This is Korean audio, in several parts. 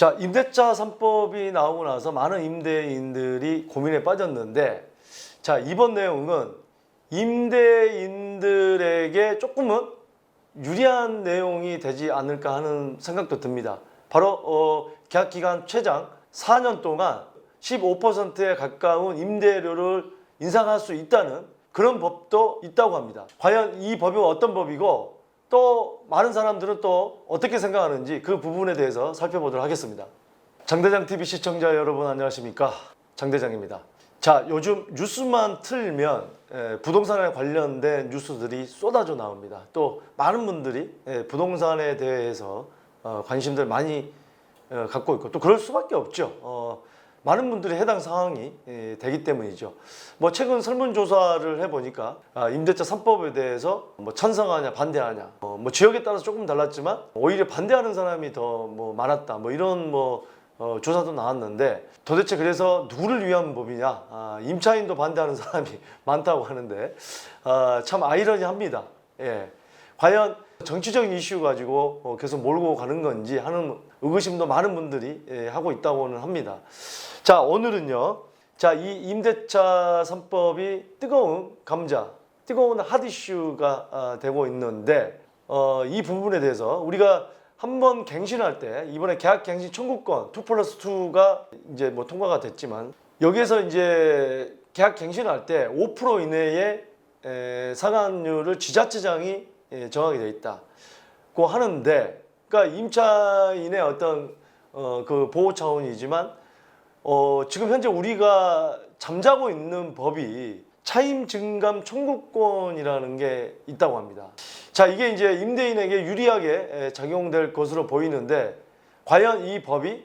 자, 임대차 3법이 나오고 나서 많은 임대인들이 고민에 빠졌는데, 자, 이번 내용은 임대인들에게 조금은 유리한 내용이 되지 않을까 하는 생각도 듭니다. 바로 계약기간 최장 4년 동안 15%에 가까운 임대료를 인상할 수 있다는 그런 법도 있다고 합니다. 과연 이 법이 어떤 법이고 또 많은 사람들은 또 어떻게 생각하는지 그 부분에 대해서 살펴보도록 하겠습니다. 장대장TV 시청자 여러분 안녕하십니까? 장대장입니다. 자, 요즘 뉴스만 틀면 부동산에 관련된 뉴스들이 쏟아져 나옵니다. 또 많은 분들이 부동산에 대해서 관심들 많이 갖고 있고 또 그럴 수밖에 없죠. 많은 분들이 해당 상황이 되기 때문이죠. 뭐 최근 설문조사를 해보니까 임대차 3법에 대해서 뭐 찬성하냐 반대하냐 뭐 지역에 따라서 조금 달랐지만 오히려 반대하는 사람이 더 뭐 많았다 뭐 이런 조사도 나왔는데 도대체 그래서 누구를 위한 법이냐 임차인도 반대하는 사람이 많다고 하는데 참 아이러니합니다. 예. 과연 정치적 이슈 가지고 계속 몰고 가는 건지 하는 의구심도 많은 분들이 하고 있다고는 합니다. 자, 오늘은요. 자, 이 임대차 3법이 뜨거운 감자, 뜨거운 핫 이슈가 되고 있는데 이 부분에 대해서 우리가 한번 갱신할 때 이번에 계약 갱신 청구권 2+2가 이제 뭐 통과가 됐지만 여기에서 이제 계약 갱신할 때 5% 이내의 상한율을 지자체장이 정하게 돼 있다고 하는데, 그러니까 임차인의 어떤 그 보호 차원이지만 지금 현재 우리가 잠자고 있는 법이 차임 증감 청구권이라는 게 있다고 합니다. 자, 이게 이제 임대인에게 유리하게 작용될 것으로 보이는데 과연 이 법이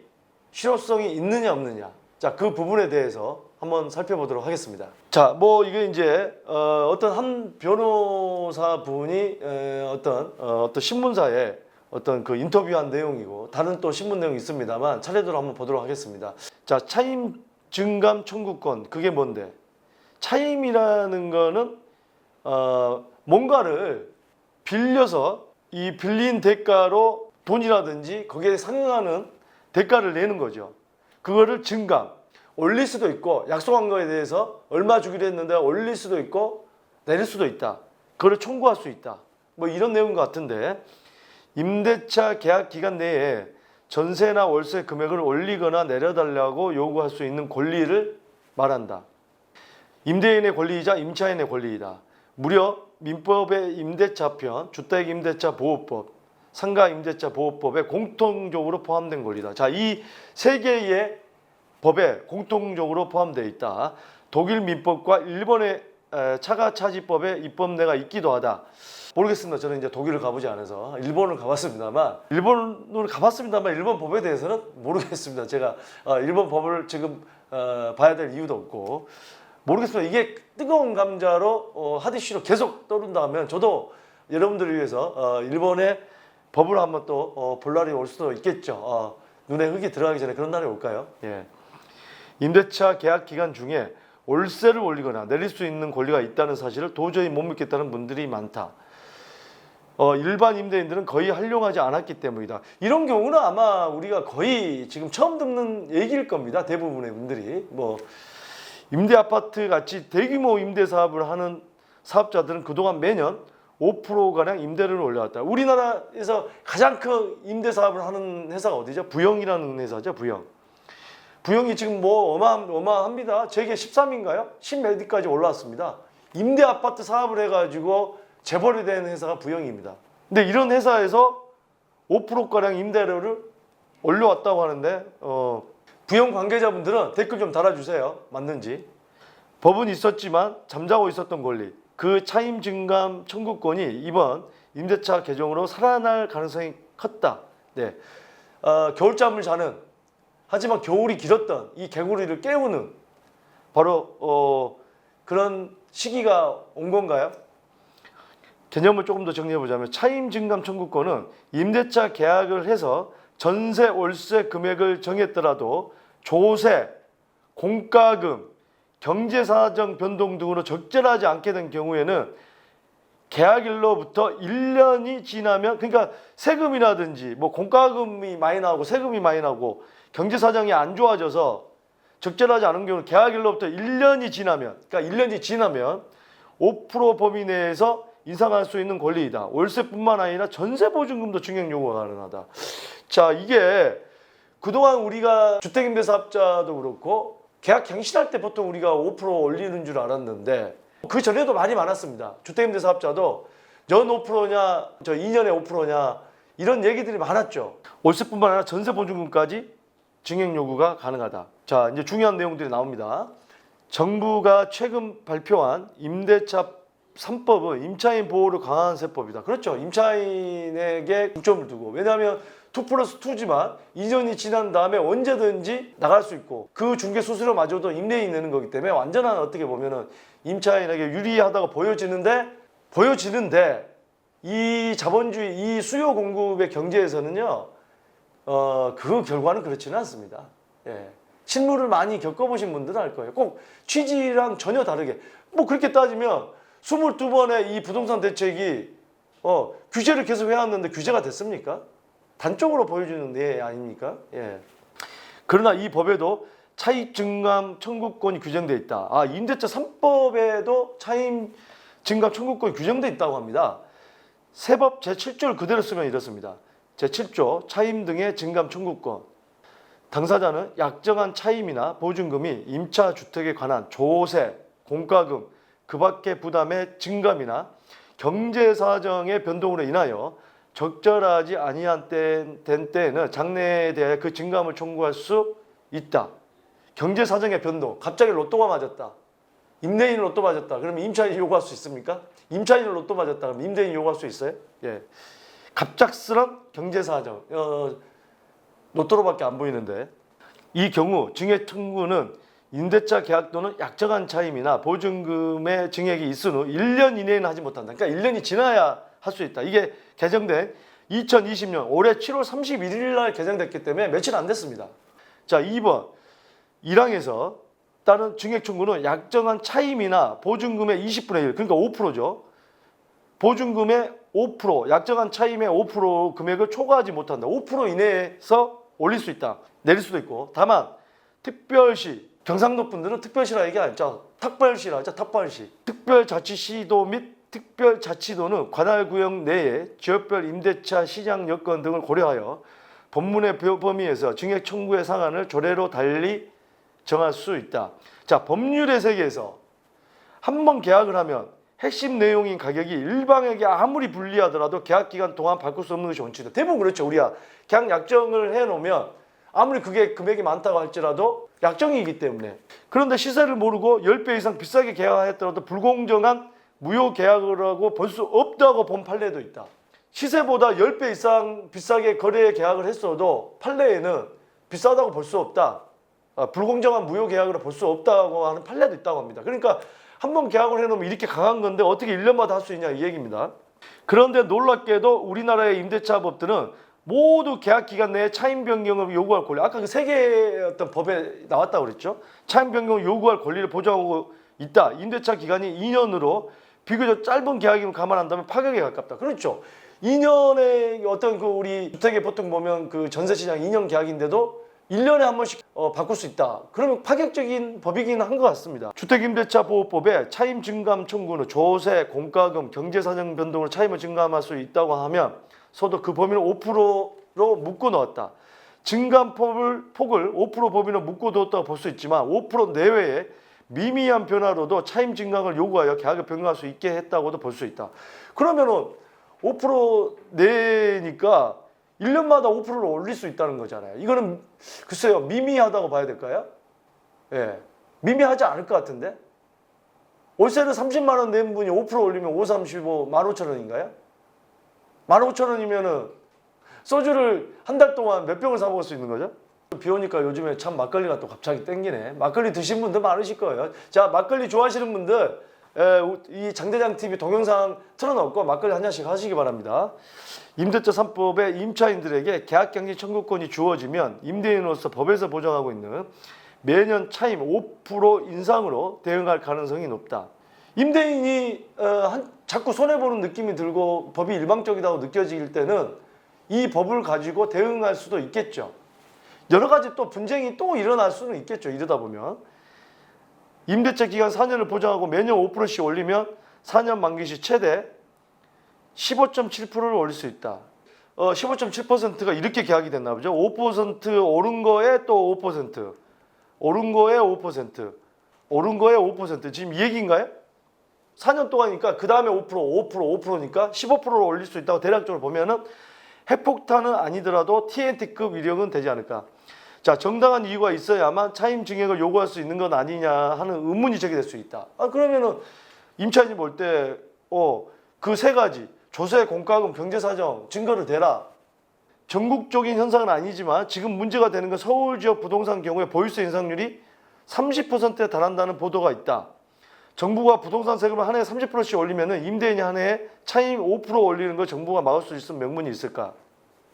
실효성이 있느냐 없느냐, 자, 그 부분에 대해서 한번 살펴보도록 하겠습니다. 자, 뭐 이게 이제 어떤 한 변호사분이 어떤 신문사에 어떤 그 인터뷰한 내용이고 다른 또 신문 내용이 있습니다만 차례대로 한번 보도록 하겠습니다. 자, 차임 증감 청구권, 그게 뭔데? 차임이라는 거는 뭔가를 빌려서 이 빌린 대가로 돈이라든지 거기에 상응하는 대가를 내는 거죠. 그거를 증감, 올릴 수도 있고 약속한 거에 대해서 얼마 주기로 했는데 올릴 수도 있고 내릴 수도 있다. 그걸 청구할 수 있다. 뭐 이런 내용인 것 같은데, 임대차 계약 기간 내에 전세나 월세 금액을 올리거나 내려달라고 요구할 수 있는 권리를 말한다. 임대인의 권리이자 임차인의 권리이다. 무려 민법의 임대차편, 주택임대차보호법, 상가임대차보호법에 공통적으로 포함된 권리다. 자, 이 세 개의 법에 공통적으로 포함되어 있다. 독일 민법과 일본의 차가차지법의 입법례가 있기도 하다. 모르겠습니다. 저는 이제 독일을 가보지 않아서 일본을 가봤습니다만 일본 법에 대해서는 모르겠습니다. 제가 일본 법을 지금 봐야 될 이유도 없고 모르겠습니다. 이게 뜨거운 감자로 핫 이슈로 계속 떠오른다면 저도 여러분들을 위해서 일본의 법을 한번 또 볼 날이 올 수도 있겠죠. 눈에 흙이 들어가기 전에 그런 날이 올까요? 예. 임대차 계약 기간 중에 월세를 올리거나 내릴 수 있는 권리가 있다는 사실을 도저히 못 믿겠다는 분들이 많다. 일반 임대인들은 거의 활용하지 않았기 때문이다. 이런 경우는 아마 우리가 거의 지금 처음 듣는 얘기일 겁니다. 대부분의 분들이. 뭐 임대 아파트 같이 대규모 임대 사업을 하는 사업자들은 그동안 매년 5%가량 임대료를 올려왔다. 우리나라에서 가장 큰 임대 사업을 하는 회사가 어디죠? 부영이라는 회사죠. 부영이 지금 뭐 어마어마합니다. 재계 13인가요? 10몇 위까지 올라왔습니다. 임대 아파트 사업을 해가지고 재벌이 된 회사가 부영입니다. 근데 이런 회사에서 5%가량 임대료를 올려왔다고 하는데 부영 관계자분들은 댓글 좀 달아주세요. 맞는지. 법은 있었지만 잠자고 있었던 권리, 그 차임 증감 청구권이 이번 임대차 개정으로 살아날 가능성이 컸다. 네. 겨울잠을 자는, 하지만 겨울이 길었던 이 개구리를 깨우는 바로 그런 시기가 온 건가요? 개념을 조금 더 정리해보자면 차임 증감 청구권은 임대차 계약을 해서 전세 월세 금액을 정했더라도 조세, 공과금, 경제사정 변동 등으로 적절하지 않게 된 경우에는 계약일로부터 1년이 지나면, 그러니까 세금이라든지 뭐 공과금이 많이 나오고 세금이 많이 나오고 경제 사정이 안 좋아져서 적절하지 않은 경우는 계약일로부터 1년이 지나면, 그러니까 1년이 지나면 5% 범위 내에서 인상할 수 있는 권리이다. 월세뿐만 아니라 전세 보증금도 증액 요구가 가능하다. 자, 이게 그동안 우리가 주택임대사업자도 그렇고 계약 갱신할 때 보통 우리가 5% 올리는 줄 알았는데, 그 전에도 말이 많았습니다. 주택임대사업자도 연 5%냐, 저 2년에 5%냐 이런 얘기들이 많았죠. 월세뿐만 아니라 전세 보증금까지 증액 요구가 가능하다. 자, 이제 중요한 내용들이 나옵니다. 정부가 최근 발표한 임대차 3법은 임차인 보호를 강화한 세법이다. 그렇죠. 임차인에게 중점을 두고, 왜냐하면 2+2지만 2년이 지난 다음에 언제든지 나갈 수 있고, 그 중개 수수료마저도 임대인이 내는 거기 때문에 완전한, 어떻게 보면은 임차인에게 유리하다고 보여지는데 이 자본주의, 이 수요 공급의 경제에서는요, 그 결과는 그렇지는 않습니다. 예. 실무를 많이 겪어보신 분들은 알 거예요. 꼭 취지랑 전혀 다르게. 뭐 그렇게 따지면 22번의 이 부동산 대책이 규제를 계속 해왔는데 규제가 됐습니까? 단적으로 보여주는 예 아닙니까? 예. 그러나 이 법에도 차입 증감 청구권이 규정되어 있다. 아, 임대차 3법에도 차입 증감 청구권이 규정되어 있다고 합니다. 세법 제7조를 그대로 쓰면 이렇습니다. 제7조 차임 등의 증감 청구권. 당사자는 약정한 차임이나 보증금이 임차 주택에 관한 조세, 공과금, 그 밖의 부담의 증감이나 경제 사정의 변동으로 인하여 적절하지 아니한 때에는 장래에 대해 그 증감을 청구할 수 있다. 경제 사정의 변동, 갑자기 로또가 맞았다. 임대인 로또 맞았다. 그러면 임차인이 요구할 수 있습니까? 임차인은 로또 맞았다. 그럼 임대인이 요구할 수 있어요? 예. 갑작스런 경제 사정, 로또로밖에 안 보이는데, 이 경우 증액 청구는 임대차 계약 또는 약정한 차임이나 보증금의 증액이 있은 후 1년 이내에는 하지 못한다. 그러니까 1년이 지나야 할 수 있다. 이게 개정된 2020년 올해 7월 31일 날 개정됐기 때문에 며칠 안 됐습니다. 자, 2번 1항에서 따른 증액 청구는 약정한 차임이나 보증금의 20분의 1, 그러니까 5%죠. 보증금의 5%, 약정한 차임의 5% 금액을 초과하지 못한다. 5% 이내에서 올릴 수 있다. 내릴 수도 있고. 다만 특별시, 경상도 분들은 특별시라 얘기 안 했죠. 탁발시라 하죠. 탁발시. 특별자치시도 및 특별자치도는 관할 구역 내에 지역별 임대차 시장 여건 등을 고려하여 법문의 범위에서 증액 청구의 상한을 조례로 달리 정할 수 있다. 자, 법률의 세계에서 한 번 계약을 하면 핵심 내용인 가격이 일방에게 아무리 불리하더라도 계약 기간 동안 바꿀 수 없는 것이 원칙이다. 대부분 그렇죠. 우리가 계약 약정을 해놓으면 아무리 그게 금액이 많다고 할지라도 약정이기 때문에. 그런데 시세를 모르고 10배 이상 비싸게 계약했더라도 불공정한 무효 계약이라고 볼 수 없다고 본 판례도 있다. 시세보다 10배 이상 비싸게 거래 계약을 했어도 판례에는 비싸다고 볼 수 없다. 불공정한 무효 계약으로 볼 수 없다고 하는 판례도 있다고 합니다. 그러니까 한 번 계약을 해놓으면 이렇게 강한 건데 어떻게 1년마다 할 수 있냐 이 얘기입니다. 그런데 놀랍게도 우리나라의 임대차 법들은 모두 계약 기간 내에 차임 변경을 요구할 권리, 아까 그 3개의 어떤 법에 나왔다고 그랬죠. 차임 변경을 요구할 권리를 보장하고 있다. 임대차 기간이 2년으로 비교적 짧은 계약임을 감안한다면 파격에 가깝다. 그렇죠. 2년의 어떤 그 우리 주택에 보통 보면 그 전세 시장 2년 계약인데도 1년에 한 번씩 바꿀 수 있다. 그러면 파격적인 법이긴 한 것 같습니다. 주택임대차보호법에 차임 증감 청구는 조세, 공과금, 경제사정 변동으로 차임을 증감할 수 있다고 하면서도 그 범위를 5%로 묶어 넣었다. 증감폭을 5% 범위로 묶어 두었다고 볼 수 있지만 5% 내외에 미미한 변화로도 차임 증감을 요구하여 계약을 변경할 수 있게 했다고도 볼 수 있다. 그러면은 5% 내니까 1년마다 5%를 올릴 수 있다는 거잖아요. 이거는 글쎄요, 미미하다고 봐야 될까요? 예, 미미하지 않을 것 같은데. 월세를 30만 원 낸 분이 5% 올리면 5, 35, 15,000원인가요? 15,000원이면은 소주를 한 달 동안 몇 병을 사 먹을 수 있는 거죠? 비 오니까 요즘에 참 막걸리가 또 갑자기 땡기네. 막걸리 드신 분들 많으실 거예요. 자, 막걸리 좋아하시는 분들 이 장대장 TV 동영상 틀어놓고 막걸리 한 잔씩 하시기 바랍니다. 임대차 3법에 임차인들에게 계약갱신 청구권이 주어지면 임대인으로서 법에서 보장하고 있는 매년 차임 5% 인상으로 대응할 가능성이 높다. 임대인이 자꾸 손해보는 느낌이 들고 법이 일방적이라고 느껴질 때는 이 법을 가지고 대응할 수도 있겠죠. 여러 가지 또 분쟁이 또 일어날 수는 있겠죠. 이러다 보면. 임대차 기간 4년을 보장하고 매년 5%씩 올리면 4년 만기 시 최대 15.7%를 올릴 수 있다. 15.7%가 이렇게 계약이 됐나 보죠. 5% 오른 거에 또 5%, 오른 거에 5%, 오른 거에 5%. 지금 이 얘기인가요? 4년 동안이니까 그 다음에 5%, 5%니까 15%를 올릴 수 있다고 대략적으로 보면은 핵폭탄은 아니더라도 TNT급 위력은 되지 않을까. 자, 정당한 이유가 있어야만 차임 증액을 요구할 수 있는 건 아니냐 하는 의문이 제기될 수 있다. 그러면은 임차인이 볼 때 그 세 가지 조세, 공과금, 경제사정 증거를 대라. 전국적인 현상은 아니지만 지금 문제가 되는 건 서울 지역 부동산 경우에 보유세 인상률이 30%에 달한다는 보도가 있다. 정부가 부동산 세금을 한 해에 30%씩 올리면 임대인이 한 해에 차임 5% 올리는 걸 정부가 막을 수 있는 명분이 있을까?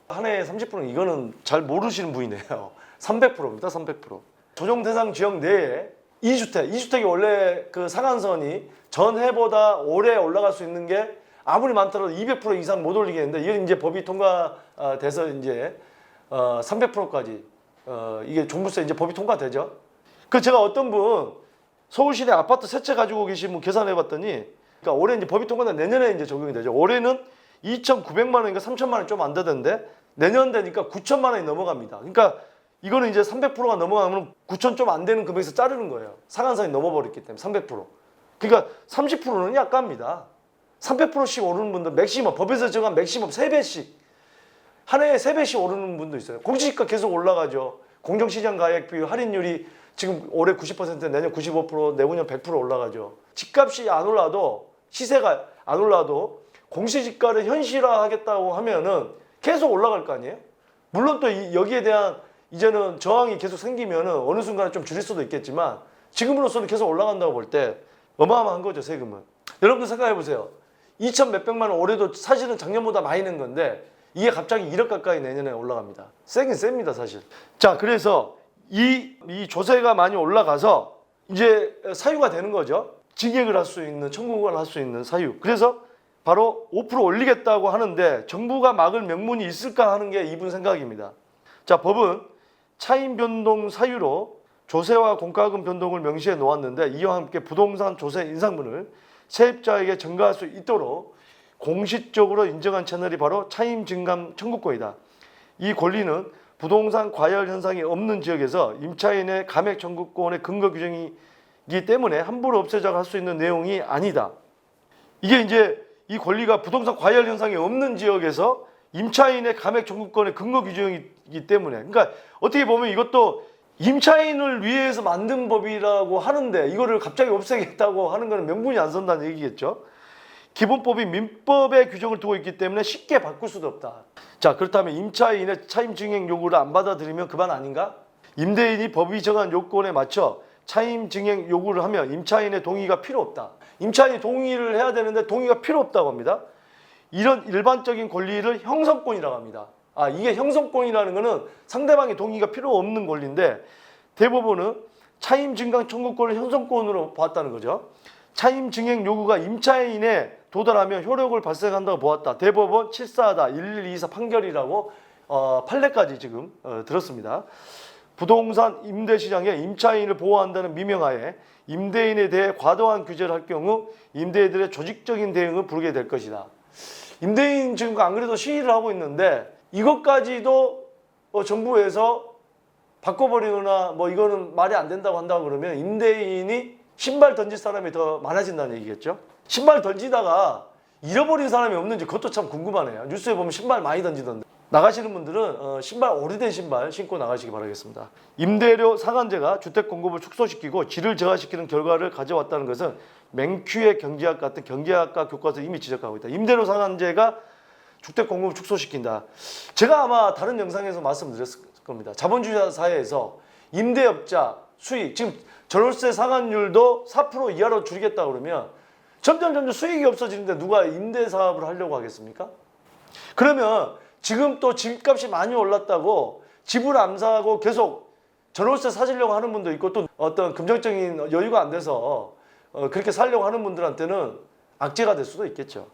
한 해에 30%는 이거는 잘 모르시는 분이네요. 300%입니다. 300%. 조정 대상 지역 내에 2주택이 원래 그 상한선이 전해보다 오래 올라갈 수 있는 게 아무리 많더라도 200% 이상 못 올리겠는데 이건 이제 법이 통과돼서 이제 300%까지 이게 종부세 이제 법이 통과되죠. 그 제가 어떤 분 서울시내 아파트 세 채 가지고 계신 분 계산해봤더니 그러니까 올해 이제 법이 통과된 내년에 이제 적용이 되죠. 올해는 2,900만 원인가 3천만 원 좀 안 되던데 내년 되니까 9천만 원이 넘어갑니다. 그러니까 이거는 이제 300%가 넘어가면 9천 좀 안 되는 금액에서 자르는 거예요. 상한선이 넘어버렸기 때문에 300%. 그러니까 30%는 약가입니다. 300%씩 오르는 분들 맥시멈 법에서 정한 맥시멈 3배씩 한 해에 3배씩 오르는 분도 있어요. 공시지가 계속 올라가죠. 공정시장 가액 비율 할인율이 지금 올해 90% 내년 95% 내후년 100% 올라가죠. 집값이 안 올라도 시세가 안 올라도 공시지가를 현실화하겠다고 하면은 계속 올라갈 거 아니에요. 물론 또 여기에 대한 이제는 저항이 계속 생기면은 어느 순간에 좀 줄일 수도 있겠지만 지금으로서는 계속 올라간다고 볼 때 어마어마한 거죠. 세금은. 여러분 생각해 보세요. 2천 몇백만 원 올해도 사실은 작년보다 많이 낸 건데 이게 갑자기 1억 가까이 내년에 올라갑니다. 세긴 셉니다 사실. 자, 그래서 이 조세가 많이 올라가서 이제 사유가 되는 거죠. 증액을 할 수 있는, 청구를 할 수 있는 사유. 그래서 바로 5% 올리겠다고 하는데 정부가 막을 명분이 있을까 하는 게 이분 생각입니다. 자, 법은 차임 변동 사유로 조세와 공과금 변동을 명시해 놓았는데 이와 함께 부동산 조세 인상분을 세입자에게 전가할 수 있도록 공식적으로 인정한 채널이 바로 차임 증감 청구권이다. 이 권리는 부동산 과열 현상이 없는 지역에서 임차인의 감액 청구권의 근거 규정이기 때문에 함부로 없애자고 할 수 있는 내용이 아니다. 이게 이제 이 권리가 부동산 과열 현상이 없는 지역에서 임차인의 감액 청구권의 근거 규정이기 때문에 그러니까 어떻게 보면 이것도 임차인을 위해서 만든 법이라고 하는데 이거를 갑자기 없애겠다고 하는 것은 명분이 안 선다는 얘기겠죠. 기본법이 민법의 규정을 두고 있기 때문에 쉽게 바꿀 수도 없다. 자, 그렇다면 임차인의 차임 증액 요구를 안 받아들이면 그만 아닌가? 임대인이 법이 정한 요건에 맞춰 차임 증액 요구를 하면 임차인의 동의가 필요 없다. 임차인이 동의를 해야 되는데 동의가 필요 없다고 합니다. 이런 일반적인 권리를 형성권이라고 합니다. 이게 형성권이라는 것은 상대방의 동의가 필요 없는 권리인데 대법원은 차임 증강 청구권을 형성권으로 보았다는 거죠. 차임 증액 요구가 임차인에 도달하면 효력을 발생한다고 보았다. 대법원 7사다 1124 판결이라고 판례까지 지금 들었습니다. 부동산 임대시장에 임차인을 보호한다는 미명하에 임대인에 대해 과도한 규제를 할 경우 임대인들의 조직적인 대응을 부르게 될 것이다. 임대인 지금 안 그래도 시위를 하고 있는데 이것까지도 정부에서 바꿔버리거나 뭐 이거는 말이 안 된다고 한다고 그러면 임대인이 신발 던질 사람이 더 많아진다는 얘기겠죠. 신발 던지다가 잃어버린 사람이 없는지 그것도 참 궁금하네요. 뉴스에 보면 신발 많이 던지던데. 나가시는 분들은 신발 오래된 신발 신고 나가시기 바라겠습니다. 임대료 상한제가 주택 공급을 축소시키고 질을 저하시키는 결과를 가져왔다는 것은 맹큐의 경제학 같은 경제학과 교과서 이미 지적하고 있다. 임대료 상한제가 주택 공급을 축소시킨다. 제가 아마 다른 영상에서 말씀드렸을 겁니다. 자본주의 사회에서 임대업자 수익, 지금 전월세 상한율도 4% 이하로 줄이겠다 그러면 점점 수익이 없어지는데 누가 임대 사업을 하려고 하겠습니까? 그러면 지금 또 집값이 많이 올랐다고 집을 안 사고 계속 전월세 사시려고 하는 분도 있고 또 어떤 금전적인 여유가 안 돼서 그렇게 살려고 하는 분들한테는 악재가 될 수도 있겠죠.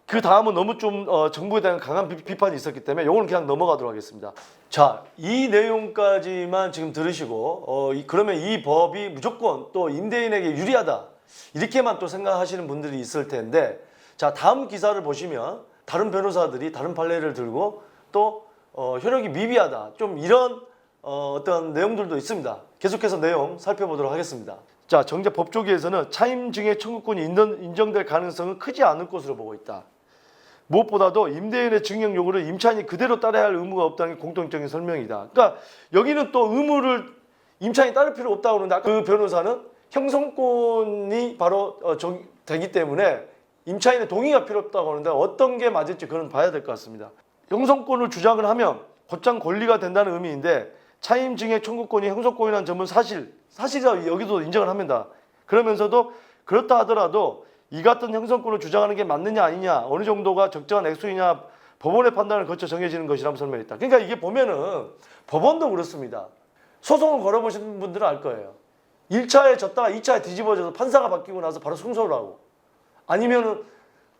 그 다음은 너무 좀 정부에 대한 강한 비판이 있었기 때문에 이거는 그냥 넘어가도록 하겠습니다. 자, 이 내용까지만 지금 들으시고 그러면 이 법이 무조건 또 임대인에게 유리하다 이렇게만 또 생각하시는 분들이 있을 텐데, 자, 다음 기사를 보시면 다른 변호사들이 다른 판례를 들고 또 효력이 미비하다 좀 이런 어떤 내용들도 있습니다. 계속해서 내용 살펴보도록 하겠습니다. 자, 정작 법조계에서는 차임증의 청구권이 인정될 가능성은 크지 않을 것으로 보고 있다. 무엇보다도 임대인의 증여 요구를 임차인이 그대로 따라야 할 의무가 없다는 게 공통적인 설명이다. 그러니까 여기는 또 의무를 임차인이 따를 필요 없다고 그러는데 그 변호사는 형성권이 바로 되기 때문에 임차인의 동의가 필요 없다고 하는데 어떤 게 맞을지 그건 봐야 될 것 같습니다. 형성권을 주장을 하면 곧장 권리가 된다는 의미인데 차임증의 청구권이 형성권이라는 점은 사실이라 여기도 인정을 합니다. 그러면서도 그렇다 하더라도 이 같은 형성권을 주장하는 게 맞느냐 아니냐 어느 정도가 적정한 액수이냐 법원의 판단을 거쳐 정해지는 것이라고 설명했다. 그러니까 이게 보면은 법원도 그렇습니다. 소송을 걸어보신 분들은 알 거예요. 1차에 졌다가 2차에 뒤집어져서 판사가 바뀌고 나서 바로 승소를 하고, 아니면은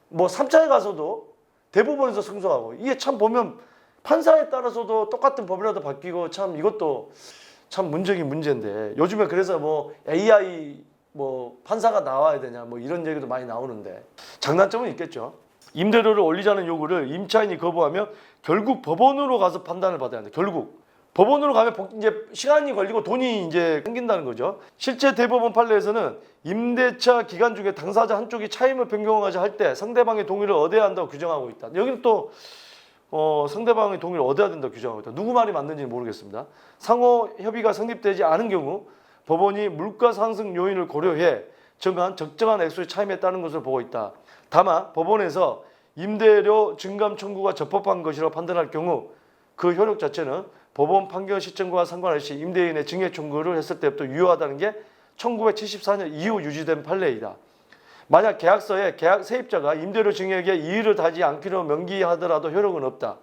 뭐 3차에 가서도 대법원에서 승소하고, 이게 참 보면 판사에 따라서도 똑같은 법이라도 바뀌고 참 이것도 참 문제긴 문제인데, 요즘에 그래서 뭐 AI 뭐 판사가 나와야 되냐 뭐 이런 얘기도 많이 나오는데 장단점은 있겠죠. 임대료를 올리자는 요구를 임차인이 거부하면 결국 법원으로 가서 판단을 받아야 한다. 결국 법원으로 가면 이제 시간이 걸리고 돈이 이제 생긴다는 거죠. 실제 대법원 판례에서는 임대차 기간 중에 당사자 한쪽이 차임을 변경하자 할 때 상대방의 동의를 얻어야 한다고 규정하고 있다. 여기는 또 상대방의 동의를 얻어야 된다고 규정하고 있다. 누구 말이 맞는지는 모르겠습니다. 상호 협의가 성립되지 않은 경우 법원이 물가 상승 요인을 고려해 정한 적정한 액수의 차임에 따른 것을 보고 있다. 다만 법원에서 임대료 증감 청구가 적법한 것이라고 판단할 경우 그 효력 자체는 법원 판결 시점과 상관없이 임대인의 증여 청구를 했을 때부터 유효하다는 게 1974년 이후 유지된 판례이다. 만약 계약서에 계약 세입자가 임대료 증여에게 이의를 다하지 않기로 명기하더라도 효력은 없다.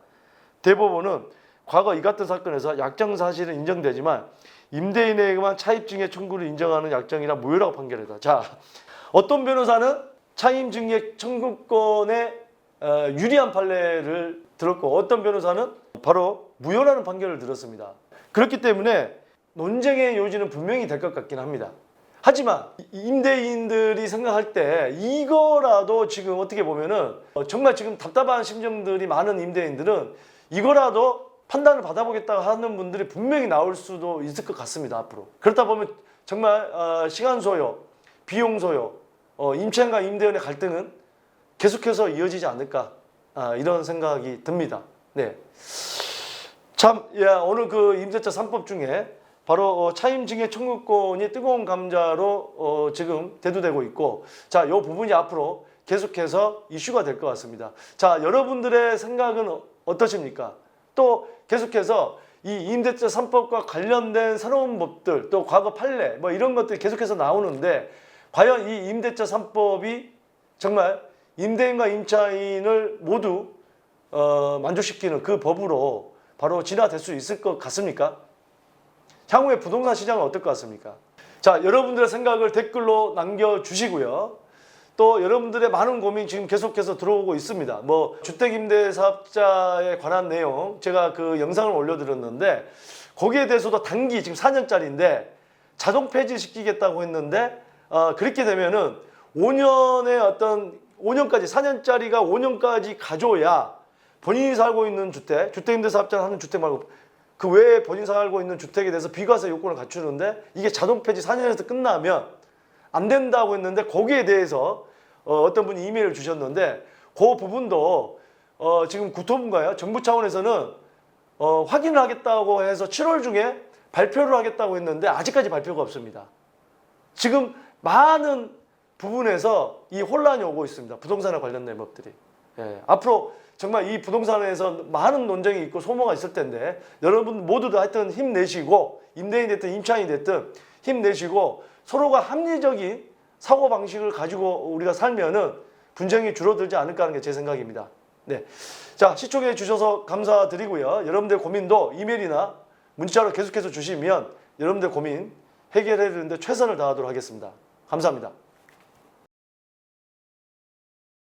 대법원은 과거 이 같은 사건에서 약정 사실은 인정되지만 임대인에게만 차입증여 청구를 인정하는 약정이라 무효라고 판결했다. 자, 어떤 변호사는 차임증여 청구권에 유리한 판례를 들었고 어떤 변호사는 바로 무효라는 판결을 들었습니다. 그렇기 때문에 논쟁의 요지는 분명히 될 것 같긴 합니다. 하지만 임대인들이 생각할 때 이거라도 지금 어떻게 보면은 정말 지금 답답한 심정들이 많은 임대인들은 이거라도 판단을 받아보겠다고 하는 분들이 분명히 나올 수도 있을 것 같습니다. 앞으로. 그렇다 보면 정말 시간 소요, 비용 소요, 임차인과 임대인의 갈등은 계속해서 이어지지 않을까 이런 생각이 듭니다. 네. 참, 오늘 그 임대차 3법 중에 바로 차임증여 청구권이 뜨거운 감자로 지금 대두되고 있고, 자, 이 부분이 앞으로 계속해서 이슈가 될 것 같습니다. 자, 여러분들의 생각은 어떠십니까? 또 계속해서 이 임대차 3법과 관련된 새로운 법들, 또 과거 판례 뭐 이런 것들이 계속해서 나오는데 과연 이 임대차 3법이 정말 임대인과 임차인을 모두 만족시키는 그 법으로 바로 진화될 수 있을 것 같습니까? 향후에 부동산 시장은 어떨 것 같습니까? 자, 여러분들의 생각을 댓글로 남겨주시고요. 또 여러분들의 많은 고민 지금 계속해서 들어오고 있습니다. 뭐 주택임대사업자에 관한 내용 제가 그 영상을 올려드렸는데 거기에 대해서도 단기 지금 4년짜리인데 자동 폐지시키겠다고 했는데 그렇게 되면은 5년까지 4년짜리가 5년까지 가져야 본인이 살고 있는 주택, 주택임대사업자는 하는 주택 말고 그 외에 본인 살고 있는 주택에 대해서 비과세 요건을 갖추는데 이게 자동 폐지 4년에서 끝나면 안 된다고 했는데 거기에 대해서 어떤 분이 이메일을 주셨는데 그 부분도 지금 국토부인가요? 정부 차원에서는 확인을 하겠다고 해서 7월 중에 발표를 하겠다고 했는데 아직까지 발표가 없습니다. 지금 많은 부분에서 이 혼란이 오고 있습니다. 부동산에 관련된 법들이. 예, 앞으로 정말 이 부동산에서 많은 논쟁이 있고 소모가 있을 텐데 여러분 모두도 하여튼 힘내시고 임대인이 됐든 임차인이 됐든 힘내시고 서로가 합리적인 사고방식을 가지고 우리가 살면은 분쟁이 줄어들지 않을까 하는 게 제 생각입니다. 네. 자, 시청해 주셔서 감사드리고요. 여러분들 고민도 이메일이나 문자로 계속해서 주시면 여러분들 고민 해결해 드리는데 최선을 다하도록 하겠습니다. 감사합니다.